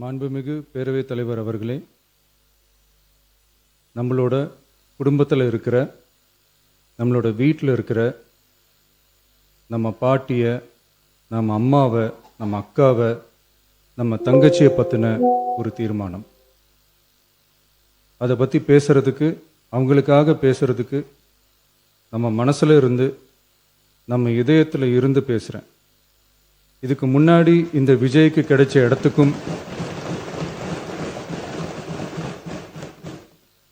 மாண்புமிகு பேரவைத் தலைவர் அவர்களே, நம்மளோட குடும்பத்தில் இருக்கிற, நம்மளோட வீட்டில் இருக்கிற நம்ம பாட்டியை, நம்ம அம்மாவை, நம்ம அக்காவை, நம்ம தங்கச்சியை பற்றின ஒரு தீர்மானம். அதை பற்றி பேசுகிறதுக்கு, அவங்களுக்காக பேசுகிறதுக்கு நம்ம மனசில் இருந்து, நம்ம இதயத்தில் இருந்து பேசுகிறேன். இதுக்கு முன்னாடி இந்த விஜய்க்கு கிடைச்ச இடத்துக்கும்,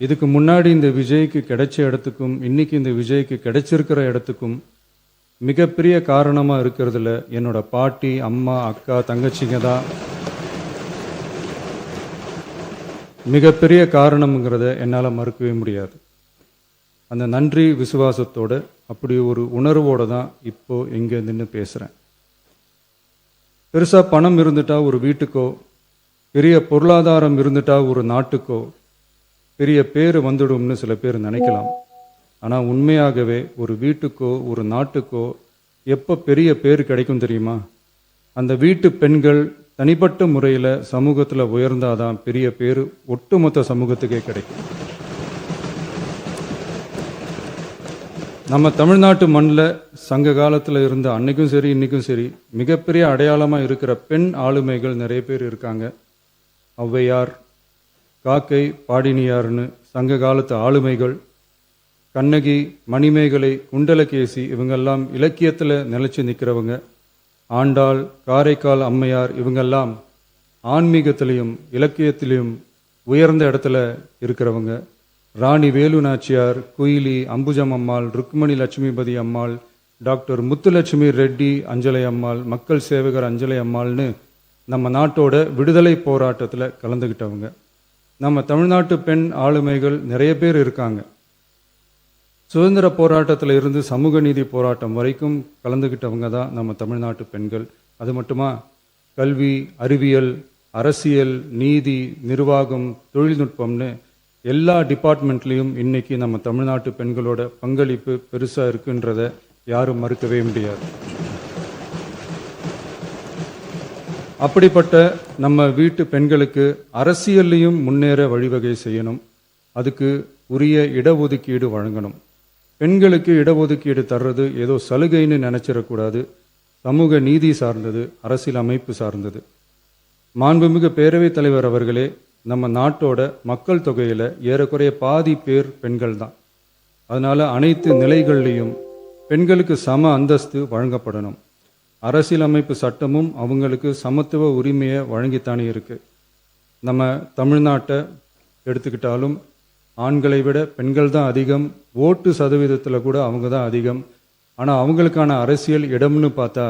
இதுக்கு முன்னாடி இந்த விஜய்க்கு கிடைச்ச இடத்துக்கும் இன்னைக்கு இந்த விஜய்க்கு கிடைச்சிருக்கிற இடத்துக்கும் மிகப்பெரிய காரணமாக இருக்கிறதுல என்னோட பாட்டி, அம்மா, அக்கா, தங்கச்சிங்க தான் மிகப்பெரிய காரணம்ங்கிறத என்னால் மறுக்கவே முடியாது. அந்த நன்றி விசுவாசத்தோட, அப்படி ஒரு உணர்வோடு தான் இப்போது இங்கே நின்று பேசுகிறேன். பெருசாக பணம் இருந்துட்டா ஒரு வீட்டுக்கோ, பெரிய பொருளாதாரம் இருந்துட்டா ஒரு நாட்டுக்கோ பெரிய பேர் வந்துடும்னு சில பேர் நினைக்கலாம். ஆனால் உண்மையாகவே ஒரு வீட்டுக்கோ ஒரு நாட்டுக்கோ எப்போ பெரிய பேர் கிடைக்கும் தெரியுமா? அந்த வீட்டு பெண்கள் தனிப்பட்ட முறையில் சமூகத்தில் உயர்ந்தாதான் பெரிய பேர் ஒட்டுமொத்த சமூகத்துக்கே கிடைக்கும். நம்ம தமிழ்நாட்டு மண்ணில் சங்க காலத்தில் இருந்த அன்னைக்கும் சரி இன்றைக்கும் சரி மிகப்பெரிய அடையாளமாக இருக்கிற பெண் ஆளுமைகள் நிறைய பேர் இருக்காங்க. ஔவையார், காக்கை, பாடினியார்னு சங்க காலத்து ஆளுமைகள், கண்ணகி, மணிமேகலை, குண்டலகேசி, இவங்கெல்லாம் இலக்கியத்தில் நிலைச்சி நிற்கிறவங்க. ஆண்டாள், காரைக்கால் அம்மையார், இவங்கெல்லாம் ஆன்மீகத்திலையும் இலக்கியத்திலையும் உயர்ந்த இடத்துல இருக்கிறவங்க. ராணி வேலு நாச்சியார், குயிலி, அம்புஜம் அம்மாள், ருக்மணி லட்சுமிபதி அம்மாள், டாக்டர் முத்துலட்சுமி ரெட்டி அஞ்சலை அம்மாள், மக்கள் சேவகர் அஞ்சலை அம்மாள்னு நம்ம நாட்டோட விடுதலை போராட்டத்தில் கலந்துக்கிட்டவங்க. நம்ம தமிழ்நாட்டு பெண் ஆளுமைகள் நிறைய பேர் இருக்காங்க. சுதந்திர போராட்டத்தில் இருந்து சமூக நீதி போராட்டம் வரைக்கும் கலந்துக்கிட்டவங்க தான் நம்ம தமிழ்நாட்டு பெண்கள். அது மட்டுமா, கல்வி, அறிவியல், அரசியல், நீதி, நிர்வாகம், தொழில்நுட்பம்னு எல்லா டிபார்ட்மெண்ட்லேயும் இன்னைக்கு நம்ம தமிழ்நாட்டு பெண்களோட பங்களிப்பு பெருசாக இருக்குன்றத யாரும் மறுக்கவே முடியாது. அப்படிப்பட்ட நம்ம வீட்டு பெண்களுக்கு அரசியல்லையும் முன்னேற வழிவகை செய்யணும். அதுக்கு உரிய இடஒதுக்கீடு வழங்கணும். பெண்களுக்கு இடஒதுக்கீடு தர்றது ஏதோ சலுகைன்னு நினைச்சிடக்கூடாது. சமூக நீதி சார்ந்தது, அரசியல் அமைப்பு சார்ந்தது. மாண்புமிகு பேரவைத் தலைவர் அவர்களே, நம்ம நாட்டோட மக்கள் தொகையில் ஏறக்குறைய பாதி பேர் பெண்கள் தான். அதனால அனைத்து நிலைகள்லையும் பெண்களுக்கு சம அந்தஸ்து வழங்கப்படணும். அரசியலமைப்பு சட்டமும் அவங்களுக்கு சமத்துவ உரிமையை வழங்கித்தானே இருக்கு. நம்ம தமிழ்நாட்டை எடுத்துக்கிட்டாலும் ஆண்களை விட பெண்கள் தான் அதிகம். ஓட்டு சதவீதத்தில் கூட அவங்க தான் அதிகம். ஆனால் அவங்களுக்கான அரசியல் இடம்னு பார்த்தா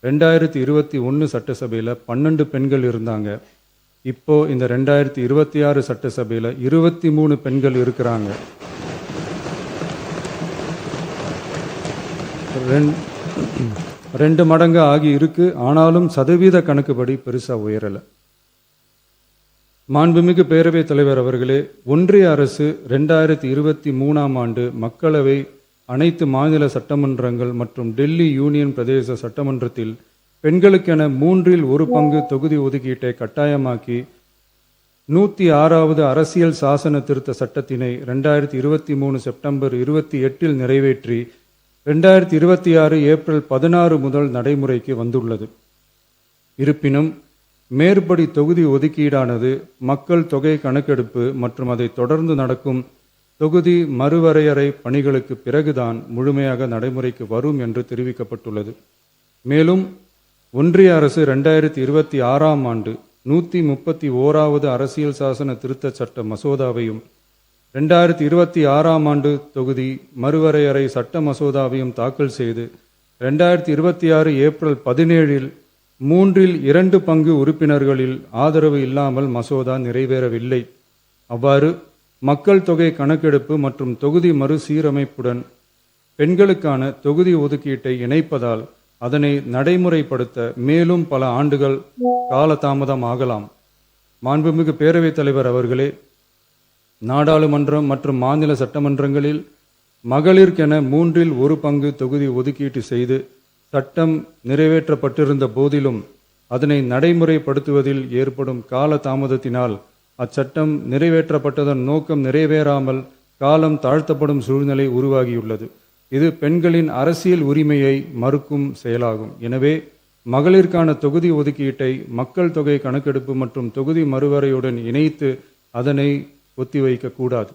2021 சட்டசபையில் 12 பெண்கள் இருந்தாங்க. இப்போ இந்த 2026 சட்டசபையில் 23 பெண்கள் இருக்கிறாங்க. ரெண்டு மடங்கு ஆகி இருக்கு. ஆனாலும் சதவீத கணக்குப்படி பெருசாக உயரலை. மாண்புமிகு பேரவைத் தலைவர் அவர்களே, ஒன்றிய அரசு 2023ஆம் ஆண்டு மக்களவை, அனைத்து மாநில சட்டமன்றங்கள் மற்றும் டெல்லி யூனியன் பிரதேச சட்டமன்றத்தில் பெண்களுக்கென 1/3 தொகுதி ஒதுக்கீட்டை கட்டாயமாக்கி 106வது அரசியல் சாசன திருத்த சட்டத்தினை 2023 செப்டம்பர் 28 நிறைவேற்றி 2026 ஏப்ரல் 16 முதல் நடைமுறைக்கு வந்துள்ளது. இருப்பினும் மேற்படி தொகுதி ஒதுக்கீடானது மக்கள் தொகை கணக்கெடுப்பு மற்றும் அதை தொடர்ந்து நடக்கும் தொகுதி மறுவரையறை பணிகளுக்கு பிறகுதான் முழுமையாக நடைமுறைக்கு வரும் என்று தெரிவிக்கப்பட்டுள்ளது. மேலும் ஒன்றிய அரசு 2026ஆம் ஆண்டு 131வது அரசியல் சாசன திருத்த சட்ட மசோதாவையும் 2026ஆம் ஆண்டு தொகுதி மறுவரையறை சட்ட மசோதாவையும் தாக்கல் செய்து 2026 ஏப்ரல் 17 3/2 உறுப்பினர்களில் ஆதரவு இல்லாமல் மசோதா நிறைவேறவில்லை. அவ்வாறு மக்கள் தொகை கணக்கெடுப்பு மற்றும் தொகுதி மறுசீரமைப்புடன் பெண்களுக்கான தொகுதி ஒதுக்கீட்டை இணைப்பதால் அதனை நடைமுறைப்படுத்த மேலும் பல ஆண்டுகள் காலதாமதம் ஆகலாம். மாண்புமிகு பேரவைத் தலைவர் அவர்களே, நாடாளுமன்றம் மற்றும் மாநில சட்டமன்றங்களில் மகளிருக்கென 1/3 தொகுதி ஒதுக்கீட்டு செய்து சட்டம் நிறைவேற்றப்பட்டிருந்த போதிலும் அதனை நடைமுறைப்படுத்துவதில் ஏற்படும் கால தாமதத்தினால் அச்சட்டம் நிறைவேற்றப்பட்டதன் நோக்கம் நிறைவேறாமல் காலம் தாழ்த்தப்படும் சூழ்நிலை உருவாகியுள்ளது. இது பெண்களின் அரசியல் உரிமையை மறுக்கும் செயலாகும். எனவே மகளிருக்கான தொகுதி ஒதுக்கீட்டை மக்கள் தொகை கணக்கெடுப்பு மற்றும் தொகுதி மறுவரையுடன் இணைத்து அதனை ஒத்திவைக்க கூடாது.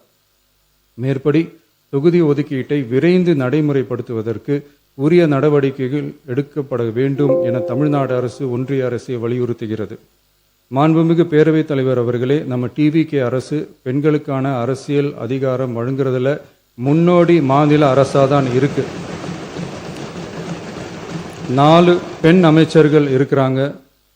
மேற்படி தொகுதி ஒதுக்கீட்டை விரைந்து நடைமுறைப்படுத்துவதற்கு உரிய நடவடிக்கைகள் எடுக்கப்பட வேண்டும் என தமிழ்நாடு அரசு ஒன்றிய அரசை வலியுறுத்துகிறது. மாண்புமிகு பேரவைத் தலைவர் அவர்களே, நம்ம டிவிகே அரசு பெண்களுக்கான அரசியல் அதிகாரம் வழங்குறதுல முன்னோடி மாநில அரசாதான் இருக்கு. 4 பெண் அமைச்சர்கள் இருக்கிறாங்க.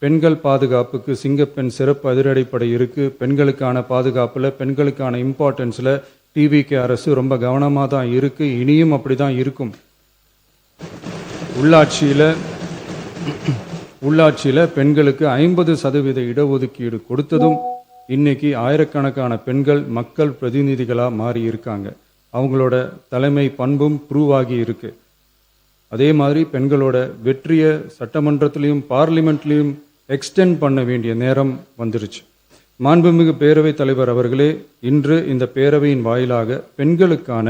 பெண்கள் பாதுகாப்புக்கு சிங்கப்பெண் சிறப்பு அதிரடிப்படை இருக்கு. பெண்களுக்கான பாதுகாப்புல, பெண்களுக்கான இம்பார்ட்டன்ஸ்ல டிவிகே அரசு ரொம்ப கவனமாக தான் இருக்கு. இனியும் அப்படிதான் இருக்கும். உள்ளாட்சியில பெண்களுக்கு 50% இடஒதுக்கீடு கொடுத்ததும் இன்னைக்கு ஆயிரக்கணக்கான பெண்கள் மக்கள் பிரதிநிதிகளாக மாறி இருக்காங்க. அவங்களோட தலைமை பண்பும் ப்ரூவ் ஆகி இருக்கு. அதே மாதிரி பெண்களோட வெற்றியை சட்டமன்றத்திலையும் பார்லிமெண்ட்லையும் எக்ஸ்டெண்ட் பண்ண வேண்டிய நேரம் வந்துருச்சு. மாண்புமிகு பேரவைத் தலைவர் அவர்களே, இன்று இந்த பேரவையின் வாயிலாக பெண்களுக்கான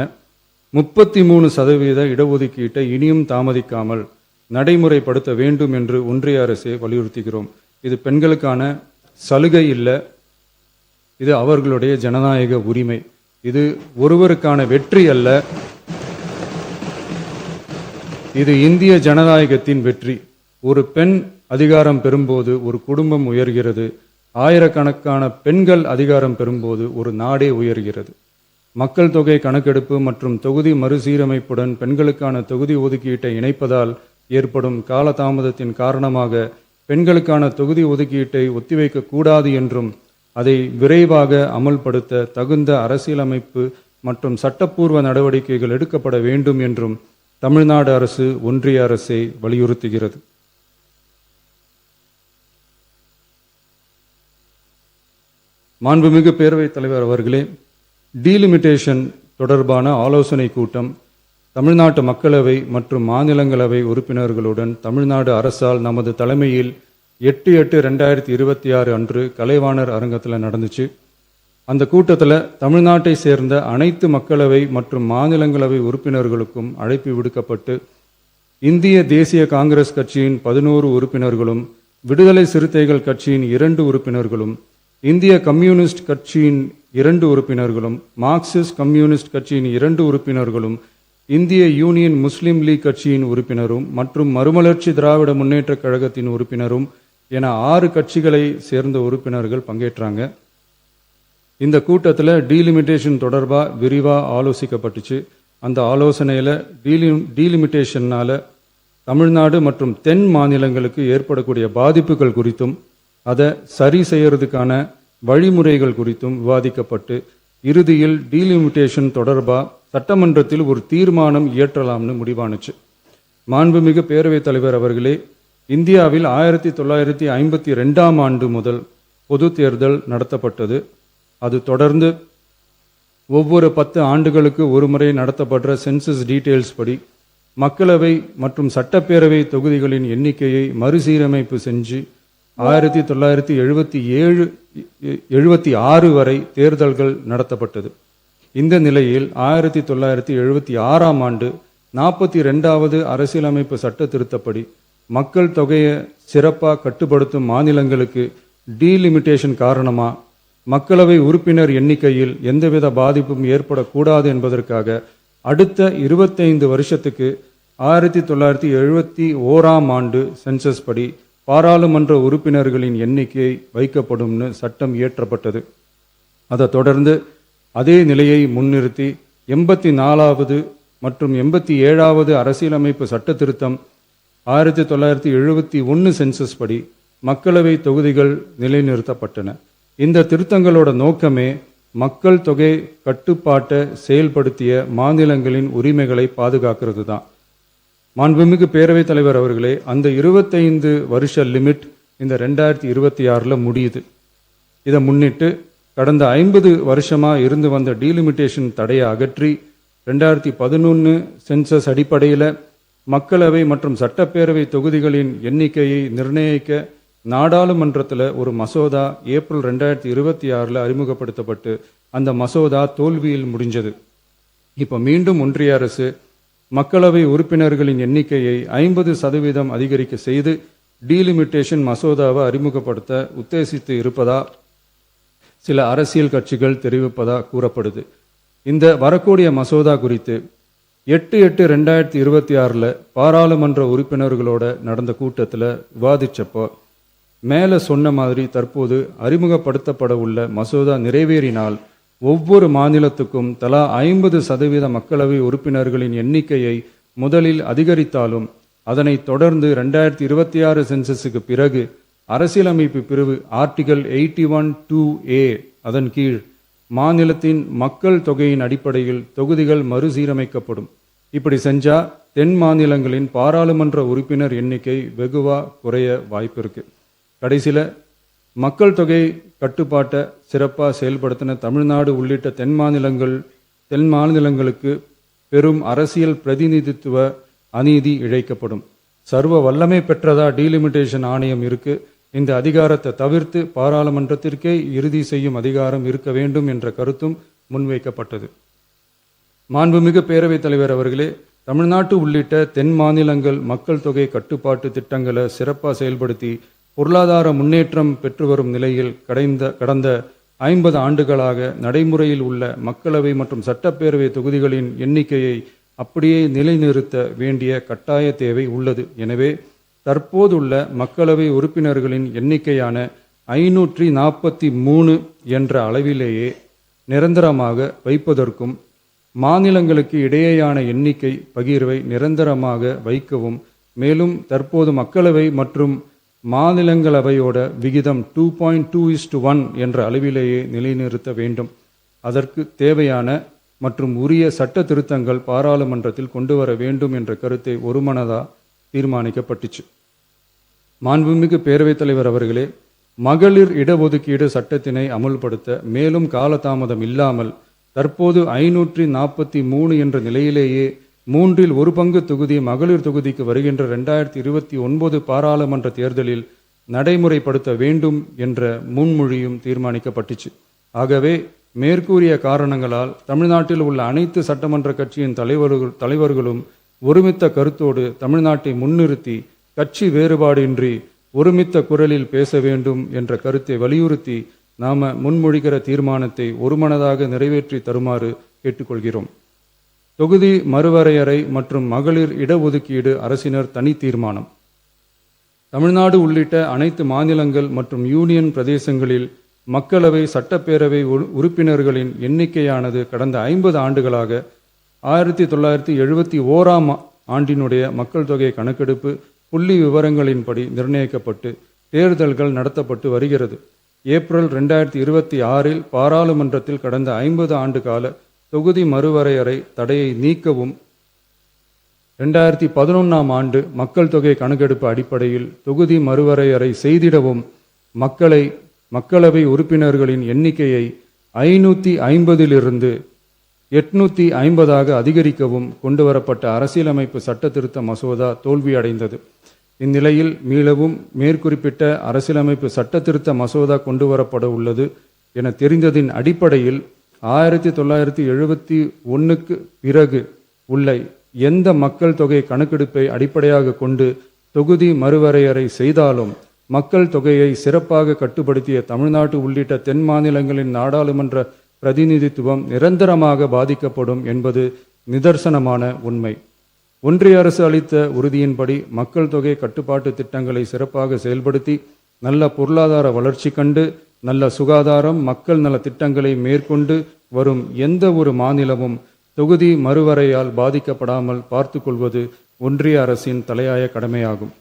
33% இடஒதுக்கீட்டை இனியும் தாமதிக்காமல் நடைமுறைப்படுத்த வேண்டும் என்று ஒன்றிய அரசை வலியுறுத்துகிறோம். இது பெண்களுக்கான சலுகை இல்லை, இது அவர்களுடைய ஜனநாயக உரிமை. இது ஒருவருக்கான வெற்றி அல்ல, இது இந்திய ஜனநாயகத்தின் வெற்றி. ஒரு பெண் அதிகாரம் பெறும்போது ஒரு குடும்பம் உயர்கிறது. ஆயிரக்கணக்கான பெண்கள் அதிகாரம் பெறும்போது ஒரு நாடே உயர்கிறது. மக்கள் தொகை கணக்கெடுப்பு மற்றும் தொகுதி மறுசீரமைப்புடன் பெண்களுக்கான தொகுதி ஒதுக்கீட்டை இணைப்பதால் ஏற்படும் காலதாமதத்தின் காரணமாக பெண்களுக்கான தொகுதி ஒதுக்கீட்டை ஒத்திவைக்க கூடாது என்றும் அதை விரைவாக அமல்படுத்த தகுந்த அரசியலமைப்பு மற்றும் சட்டப்பூர்வ நடவடிக்கைகள் எடுக்கப்பட வேண்டும் என்றும் தமிழ்நாடு அரசு ஒன்றிய அரசை வலியுறுத்துகிறது. மாண்புமிகு பேரவைத் தலைவர் அவர்களே, டீலிமிட்டேஷன் தொடர்பான ஆலோசனை கூட்டம் தமிழ்நாட்டு மக்களவை மற்றும் மாநிலங்களவை உறுப்பினர்களுடன் தமிழ்நாடு அரசால் நமது தலைமையில் 8/8/2026 அன்று கலைவாணர் அரங்கத்தில் நடந்துச்சு. அந்த கூட்டத்தில் தமிழ்நாட்டை சேர்ந்த அனைத்து மக்களவை மற்றும் மாநிலங்களவை உறுப்பினர்களுக்கும் அழைப்பு விடுக்கப்பட்டு இந்திய தேசிய காங்கிரஸ் கட்சியின் 11 உறுப்பினர்களும், விடுதலை சிறுத்தைகள் கட்சியின் 2 உறுப்பினர்களும், இந்திய கம்யூனிஸ்ட் கட்சியின் 2 உறுப்பினர்களும், மார்க்சிஸ்ட் கம்யூனிஸ்ட் கட்சியின் 2 உறுப்பினர்களும், இந்திய யூனியன் முஸ்லீம் லீக் கட்சியின் உறுப்பினரும் மற்றும் மறுமலர்ச்சி திராவிட முன்னேற்ற கழகத்தின் உறுப்பினரும் என 6 கட்சிகளை சேர்ந்த உறுப்பினர்கள் பங்கேற்றாங்க. இந்த கூட்டத்தில் டீலிமிட்டேஷன் தொடர்பாக விரிவாக ஆலோசிக்கப்பட்டுச்சு. அந்த ஆலோசனையில் டீலிமிட்டேஷனால் தமிழ்நாடு மற்றும் தென் மாநிலங்களுக்கு ஏற்படக்கூடிய பாதிப்புகள் குறித்தும் அதை சரி செய்யறதுக்கான வழிமுறைகள் குறித்தும் விவாதிக்கப்பட்டு இறுதியில் டீலிமிட்டேஷன் தொடர்பாக சட்டமன்றத்தில் ஒரு தீர்மானம் இயற்றலாம்னு முடிவானுச்சு. மாண்புமிகு பேரவைத் தலைவர் அவர்களே, இந்தியாவில் 1952ஆம் ஆண்டு முதல் பொது தேர்தல் நடத்தப்பட்டது. அது தொடர்ந்து ஒவ்வொரு 10 ஆண்டுகளுக்கு ஒருமுறை நடத்தப்படுற சென்சஸ் டீட்டெயில்ஸ் படி மக்களவை மற்றும் சட்டப்பேரவை தொகுதிகளின் எண்ணிக்கையை மறுசீரமைப்பு செஞ்சு 1976 வரை தேர்தல்கள் நடத்தப்பட்டது. இந்த நிலையில் 1976ஆம் ஆண்டு 42வது அரசியலமைப்பு சட்ட திருத்தப்படி மக்கள் தொகையை சிறப்பாக கட்டுப்படுத்தும் மாநிலங்களுக்கு டீலிமிட்டேஷன் காரணமாக மக்களவை உறுப்பினர் எண்ணிக்கையில் எந்தவித பாதிப்பும் ஏற்படக்கூடாது என்பதற்காக அடுத்த 25 வருஷத்துக்கு 1971ஆம் ஆண்டு சென்சஸ் படி பாராளுமன்ற உறுப்பினர்களின் எண்ணிக்கை வைக்கப்படும்னு சட்டம் இயற்றப்பட்டது. அதை தொடர்ந்து அதே நிலையை முன்னிறுத்தி 84வது மற்றும் 87வது அரசியலமைப்பு சட்ட திருத்தம் 1971 சென்சஸ் படி மக்களவை தொகுதிகள் நிலைநிறுத்தப்பட்டன. இந்த திருத்தங்களோட நோக்கமே மக்கள் தொகை கட்டுப்பாட்டை செயல்படுத்திய மாநிலங்களின் உரிமைகளை பாதுகாக்கிறது தான். மாண்புமிகு பேரவைத் தலைவர் அவர்களே, அந்த 25 வருஷ லிமிட் இந்த 2026 முடியுது. இதை முன்னிட்டு கடந்த 50 வருஷமாக இருந்து வந்த டீலிமிட்டேஷன் தடையை அகற்றி 2011 சென்சஸ் அடிப்படையில் மக்களவை மற்றும் சட்டப்பேரவை தொகுதிகளின் எண்ணிக்கையை நிர்ணயிக்க நாடாளுமன்றத்தில் ஒரு மசோதா ஏப்ரல் 2026 அறிமுகப்படுத்தப்பட்டு அந்த மசோதா தோல்வியில் முடிஞ்சது. இப்போ மீண்டும் ஒன்றிய அரசு மக்களவை உறுப்பினர்களின் எண்ணிக்கையை 50% அதிகரிக்க செய்து டீலிமிட்டேஷன் மசோதாவை அறிமுகப்படுத்த உத்தேசித்து இருப்பதா சில அரசியல் கட்சிகள் தெரிவிப்பதா கூறப்படுது. இந்த வரக்கூடிய மசோதா குறித்து 8/8/2026 பாராளுமன்ற உறுப்பினர்களோட நடந்த கூட்டத்தில் விவாதிச்சப்போ மேலே சொன்ன மாதிரி தற்போது அறிமுகப்படுத்தப்பட உள்ள மசோதா நிறைவேறினால் ஒவ்வொரு மாநிலத்துக்கும் தலா 50% மக்களவை உறுப்பினர்களின் எண்ணிக்கையை முதலில் அதிகரித்தாலும் அதனைத் தொடர்ந்து 2026 சென்சஸுக்கு பிறகு அரசியலமைப்பு பிரிவு ஆர்டிகல் 81(2)A அதன் கீழ் மாநிலத்தின் மக்கள் தொகையின் அடிப்படையில் தொகுதிகள் மறுசீரமைக்கப்படும். இப்படி செஞ்சா தென் மாநிலங்களின் பாராளுமன்ற உறுப்பினர் எண்ணிக்கை வெகுவா குறைய வாய்ப்பு இருக்கு. கடைசியில் மக்கள் தொகை கட்டுப்பாட்டை சிறப்பாக செயல்படுத்தின தமிழ்நாடு உள்ளிட்ட தென் மாநிலங்களுக்கு பெரும் அரசியல் பிரதிநிதித்துவ அநீதி இழைக்கப்படும். சர்வ வல்லமை பெற்றதா டீலிமிட்டேஷன் ஆணையம் இருக்கு. இந்த அதிகாரத்தை தவிர்த்து பாராளுமன்றத்திற்கே இறுதி செய்யும் அதிகாரம் இருக்க வேண்டும் என்ற கருத்தும் முன்வைக்கப்பட்டது. மாண்புமிகு பேரவைத் தலைவர் அவர்களே, தமிழ்நாட்டு உள்ளிட்ட தென் மாநிலங்கள் மக்கள் தொகை கட்டுப்பாட்டு திட்டங்களை சிறப்பாக செயல்படுத்தி பொருளாதார முன்னேற்றம் பெற்று வரும் நிலையில் கடந்த 50 ஆண்டுகளாக நடைமுறையில் உள்ள மக்களவை மற்றும் சட்டப்பேரவை தொகுதிகளின் எண்ணிக்கையை அப்படியே நிலைநிறுத்த வேண்டிய கட்டாய தேவை உள்ளது. எனவே தற்போதுள்ள மக்களவை உறுப்பினர்களின் எண்ணிக்கையான 543 என்ற அளவிலேயே நிரந்தரமாக வைப்பதற்கும் மாநிலங்களுக்கு இடையேயான எண்ணிக்கை பகிர்வை நிரந்தரமாக வைக்கவும், மேலும் தற்போது மக்களவை மற்றும் மாநிலங்களவையோட விகிதம் 2.2:1 என்ற அளவிலேயே நிலைநிறுத்த வேண்டும். அதற்கு தேவையான மற்றும் உரிய சட்ட திருத்தங்கள் பாராளுமன்றத்தில் கொண்டு வர வேண்டும் என்ற கருத்தை ஒருமனதா தீர்மானிக்கப்பட்டுச்சு. மாண்புமிகு பேரவைத் தலைவர் அவர்களே, மகளிர் இடஒதுக்கீடு சட்டத்தினை அமுல்படுத்த மேலும் காலதாமதம் இல்லாமல் தற்போது 543 என்ற நிலையிலேயே 1/3 தொகுதி மகளிர் தொகுதிக்கு வருகின்ற 2029 பாராளுமன்ற தேர்தலில் நடைமுறைப்படுத்த வேண்டும் என்ற முன்மொழியும் தீர்மானிக்கப்பட்டுச்சு. ஆகவே மேற்கூறிய காரணங்களால் தமிழ்நாட்டில் உள்ள அனைத்து சட்டமன்ற கட்சியின் தலைவர்களும் ஒருமித்த கருத்தோடு தமிழ்நாட்டை முன்னிறுத்தி கட்சி வேறுபாடின்றி ஒருமித்த குரலில் பேச வேண்டும் என்ற கருத்தை வலியுறுத்தி நாம முன்மொழிகிற தீர்மானத்தை ஒருமனதாக நிறைவேற்றி தருமாறு கேட்டுக்கொள்கிறோம். தொகுதி மறுவரையறை மற்றும் மகளிர் இடஒதுக்கீடு அரசினர் தனி தீர்மானம். தமிழ்நாடு உள்ளிட்ட அனைத்து மாநிலங்கள் மற்றும் யூனியன் பிரதேசங்களில் மக்களவை சட்டப்பேரவை உறுப்பினர்களின் எண்ணிக்கையானது கடந்த 50 ஆண்டுகளாக 1971 ஆண்டினுடைய மக்கள் தொகை கணக்கெடுப்பு புள்ளி விவரங்களின்படி நிர்ணயிக்கப்பட்டு தேர்தல்கள் நடத்தப்பட்டு வருகிறது. ஏப்ரல் 2026 பாராளுமன்றத்தில் கடந்த 50 ஆண்டு கால தொகுதி மறுவரையறை தடையை நீக்கவும் 2011 ஆண்டு மக்கள் தொகை கணக்கெடுப்பு அடிப்படையில் தொகுதி மறுவரையறை செய்திடவும் மக்களவை உறுப்பினர்களின் எண்ணிக்கையை 550 850 அதிகரிக்கவும் கொண்டுவரப்பட்ட அரசியலமைப்பு சட்ட திருத்த மசோதா தோல்வியடைந்தது. இந்நிலையில் மீளவும் மேற்குறிப்பிட்ட அரசியலமைப்பு சட்ட திருத்த மசோதா கொண்டுவரப்பட உள்ளது என தெரிந்ததின் அடிப்படையில் 1971 பிறகு உள்ள எந்த மக்கள் தொகை கணக்கெடுப்பை அடிப்படையாக கொண்டு தொகுதி மறுவரையறை செய்தாலும் மக்கள் தொகையை சிறப்பாக கட்டுப்படுத்திய தமிழ்நாடு உள்ளிட்ட தென் மாநிலங்களின் நாடாளுமன்ற பிரதிநிதித்துவம் நிரந்தரமாக பாதிக்கப்படும் என்பது நிதர்சனமான உண்மை. ஒன்றிய அரசு அளித்த உறுதியின்படி மக்கள் தொகை கட்டுப்பாட்டு திட்டங்களை சிறப்பாக செயல்படுத்தி நல்ல பொருளாதார வளர்ச்சி கண்டு நல்ல சுகாதாரம் மக்கள் நல திட்டங்களை மேற்கொண்டு வரும் எந்த ஒரு மாநிலமும் தொகுதி மறுவரையால் பாதிக்கப்படாமல் பார்த்து கொள்வது ஒன்றிய அரசின் தலையாய கடமையாகும்.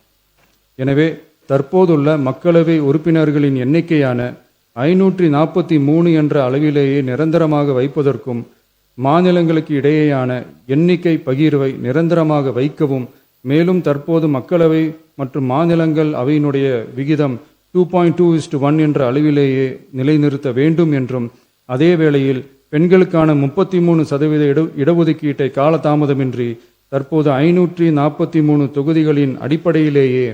எனவே தற்போதுள்ள மக்களவை உறுப்பினர்களின் எண்ணிக்கையான 543 என்ற அளவிலேயே நிரந்தரமாக வைப்பதற்கும் மாநிலங்களுக்கு இடையேயான எண்ணிக்கை பகிர்வை நிரந்தரமாக வைக்கவும், மேலும் தற்போது மக்களவை மற்றும் மாநிலங்கள் அவையினுடைய விகிதம் 2.2:1 என்ற அளவிலேயே நிலைநிறுத்த வேண்டும் என்றும், அதே வேளையில் பெண்களுக்கான 33% இடஒதுக்கீட்டை காலதாமதமின்றி தற்போது 543 தொகுதிகளின் அடிப்படையிலேயே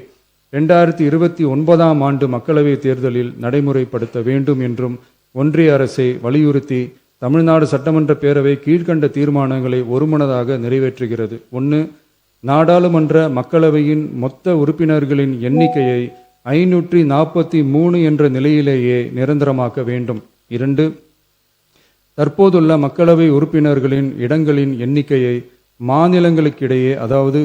2029ஆம் ஆண்டு மக்களவைத் தேர்தலில் நடைமுறைப்படுத்த வேண்டும் என்றும் ஒன்றிய அரசை வலியுறுத்தி தமிழ்நாடு சட்டமன்ற பேரவை கீழ்க்கண்ட தீர்மானங்களை ஒருமனதாக நிறைவேற்றுகிறது. 1. நாடாளுமன்ற மக்களவையின் மொத்த உறுப்பினர்களின் எண்ணிக்கையை 543 என்ற நிலையிலேயே நிரந்தரமாக்க வேண்டும். 2. தற்போதுள்ள மக்களவை உறுப்பினர்களின் இடங்களின் எண்ணிக்கையை மாநிலங்களுக்கிடையே, அதாவது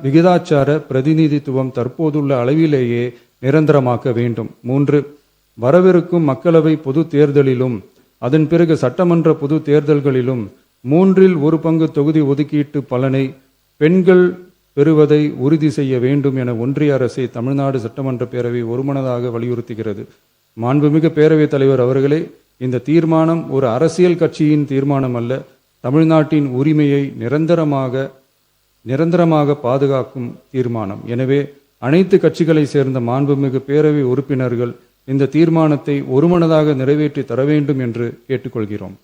விகிதாச்சார பிரதிநிதித்துவம் தற்போதுள்ள அளவிலேயே நிரந்தரமாக்க வேண்டும். 3. வரவிருக்கும் மக்களவை பொது தேர்தலிலும் அதன் பிறகு சட்டமன்ற பொது தேர்தல்களிலும் 1/3 தொகுதி ஒதுக்கீட்டு பலனை பெண்கள் பெறுவதை உறுதி செய்ய வேண்டும் என ஒன்றிய அரசை தமிழ்நாடு சட்டமன்ற பேரவை ஒருமனதாக வலியுறுத்துகிறது. மாண்புமிகு பேரவைத் தலைவர் அவர்களே, இந்த தீர்மானம் ஒரு அரசியல் கட்சியின் தீர்மானம் அல்ல, தமிழ்நாட்டின் உரிமையை நிரந்தரமாக பாதுகாக்கும் தீர்மானம். எனவே அனைத்து கட்சிகளை சேர்ந்த மாண்புமிகு பேரவை உறுப்பினர்கள் இந்த தீர்மானத்தை ஒருமனதாக நிறைவேற்றி தர வேண்டும் என்று கேட்டுக்கொள்கிறோம்.